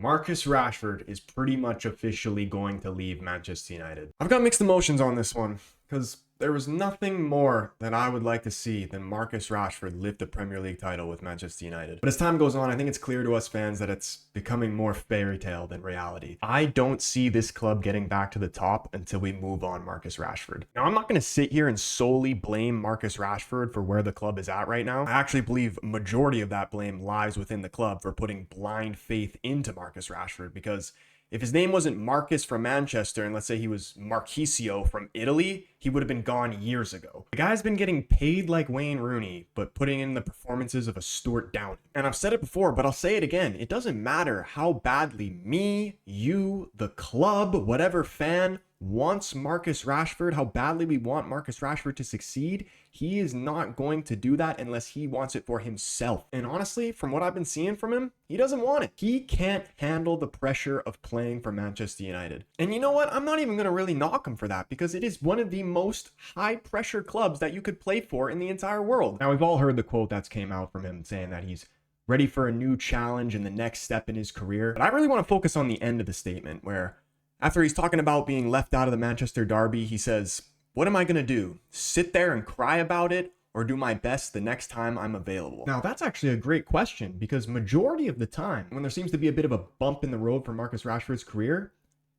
Marcus Rashford is pretty much officially going to leave Manchester United. I've got mixed emotions on this one because there was nothing more that I would like to see than Marcus Rashford lift the Premier League title with Manchester United. But as time goes on, I think it's clear to us fans that it's becoming more fairy tale than reality. I don't see this club getting back to the top until we move on Marcus Rashford. Now, I'm not going to sit here and solely blame Marcus Rashford for where the club is at right now. I actually believe a majority of that blame lies within the club for putting blind faith into Marcus Rashford, because if his name wasn't Marcus from Manchester and let's say he was Marchisio from Italy, he would have been gone years ago. The guy's been getting paid like Wayne Rooney, but putting in the performances of a Stuart Downing. And I've said it before, but I'll say it again. It doesn't matter how badly me, you, the club, whatever fan wants Marcus Rashford, how badly we want Marcus Rashford to succeed. He is not going to do that unless he wants it for himself. And honestly, from what I've been seeing from him, he doesn't want it. He can't handle the pressure of playing for Manchester United. And you know what? I'm not even going to really knock him for that, because it is one of the most high pressure clubs that you could play for in the entire world. Now, we've all heard the quote that's came out from him saying that he's ready for a new challenge and the next step in his career. But I really want to focus on the end of the statement where, after he's talking about being left out of the Manchester derby, he says, "What am I going to do? Sit there and cry about it, or do my best the next time I'm available?" Now, that's actually a great question, because majority of the time, when there seems to be a bit of a bump in the road for Marcus Rashford's career,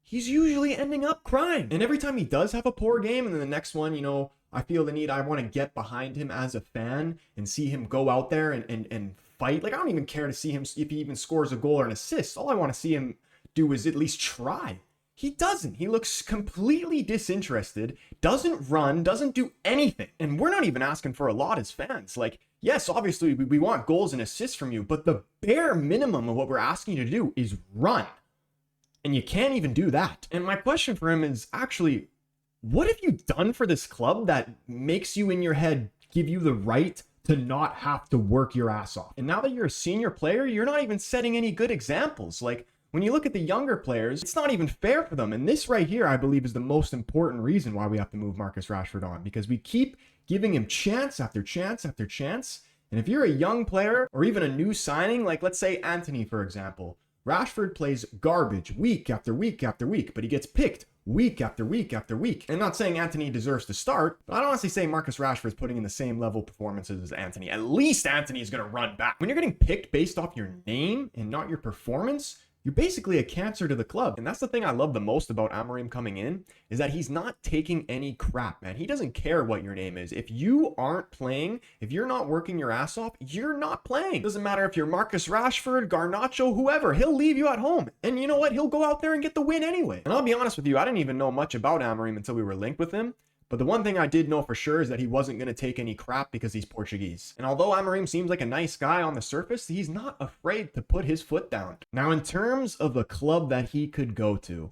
he's usually ending up crying. And every time he does have a poor game, and then the next one, I feel the need, I want to get behind him as a fan and see him go out there and fight. Like, I don't even care to see him if he even scores a goal or an assist. All I want to see him do is at least try. He doesn't. He looks completely disinterested, doesn't run, doesn't do anything. And we're not even asking for a lot as fans. Like, yes, obviously we want goals and assists from you, but the bare minimum of what we're asking you to do is run. And you can't even do that. And my question for him is actually, what have you done for this club that makes you in your head give you the right to not have to work your ass off? And now that you're a senior player, you're not even setting any good examples. Like, when you look at the younger players, it's not even fair for them. And this right here, I believe, is the most important reason why we have to move Marcus Rashford on, because we keep giving him chance after chance after chance. And if you're a young player or even a new signing, like let's say Anthony, for example, Rashford plays garbage week after week after week, but he gets picked week after week after week. And not saying Anthony deserves to start, but I'd honestly say Marcus Rashford is putting in the same level of performances as Anthony. At least Anthony is going to run back. When you're getting picked based off your name and not your performance, you're basically a cancer to the club. And that's the thing I love the most about Amorim coming in, is that he's not taking any crap, man. He doesn't care what your name is. If you aren't playing, if you're not working your ass off, you're not playing. Doesn't matter if you're Marcus Rashford, Garnacho, whoever, he'll leave you at home. And you know what? He'll go out there and get the win anyway. And I'll be honest with you, I didn't even know much about Amorim until we were linked with him. But the one thing I did know for sure is that he wasn't going to take any crap because he's Portuguese. And although Amorim seems like a nice guy on the surface, he's not afraid to put his foot down. Now, in terms of a club that he could go to,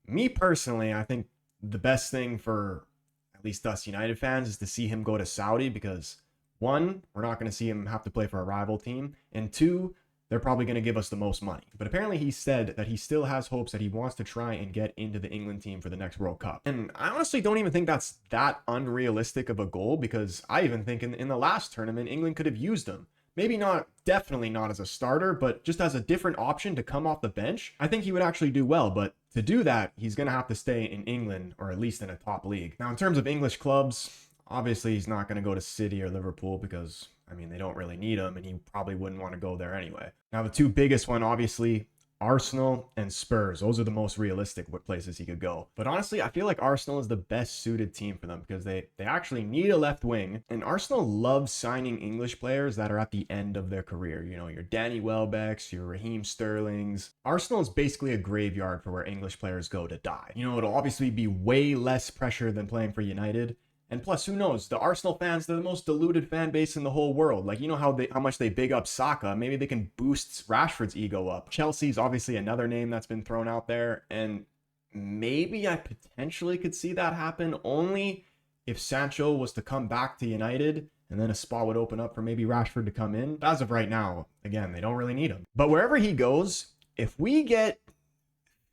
me personally, I think the best thing for at least us United fans is to see him go to Saudi, because one, we're not going to see him have to play for a rival team, and two, they're probably going to give us the most money. But apparently he said that he still has hopes that he wants to try and get into the England team for the next World Cup. And I honestly don't even think that's that unrealistic of a goal, because I even think in the last tournament, England could have used him. Maybe not, definitely not as a starter, but just as a different option to come off the bench. I think he would actually do well, but to do that, he's going to have to stay in England, or at least in a top league. Now, in terms of English clubs, obviously he's not going to go to City or Liverpool, because they don't really need him, and he probably wouldn't want to go there anyway. Now, the two biggest one, obviously, Arsenal and Spurs. Those are the most realistic places he could go. But honestly, I feel like Arsenal is the best suited team for them, because they actually need a left wing, and Arsenal loves signing English players that are at the end of their career. You know, your Danny Welbecks, your Raheem Sterlings. Arsenal is basically a graveyard for where English players go to die. You know, it'll obviously be way less pressure than playing for United. And plus, who knows? The Arsenal fans, they're the most deluded fan base in the whole world. Like, you know how much they big up Saka. Maybe they can boost Rashford's ego up. Chelsea's obviously another name that's been thrown out there. And maybe I potentially could see that happen only if Sancho was to come back to United, and then a spot would open up for maybe Rashford to come in. But as of right now, again, they don't really need him. But wherever he goes, if we get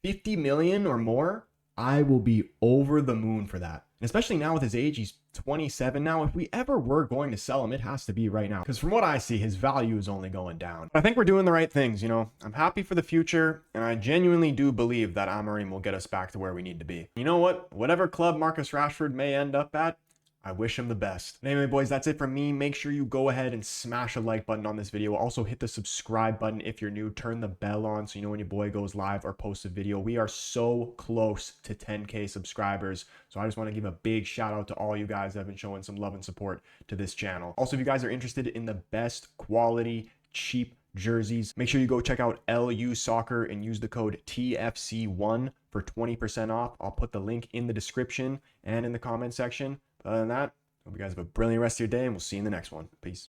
50 million or more, I will be over the moon for that. And especially now with his age, he's 27 now. If we ever were going to sell him, it has to be right now, because from what I see, his value is only going down. I think we're doing the right things, you know. I'm happy for the future, and I genuinely do believe that Amorim will get us back to where we need to be. You know what? Whatever club Marcus Rashford may end up at, I wish him the best. Anyway, boys, that's it from me. Make sure you go ahead and smash a like button on this video. Also, hit the subscribe button if you're new. Turn the bell on so you know when your boy goes live or posts a video. We are so close to 10K subscribers. So I just want to give a big shout out to all you guys that have been showing some love and support to this channel. Also, if you guys are interested in the best quality, cheap jerseys, make sure you go check out LU Soccer and use the code TFC1 for 20% off. I'll put the link in the description and in the comment section. Other than that, hope you guys have a brilliant rest of your day, and we'll see you in the next one. Peace.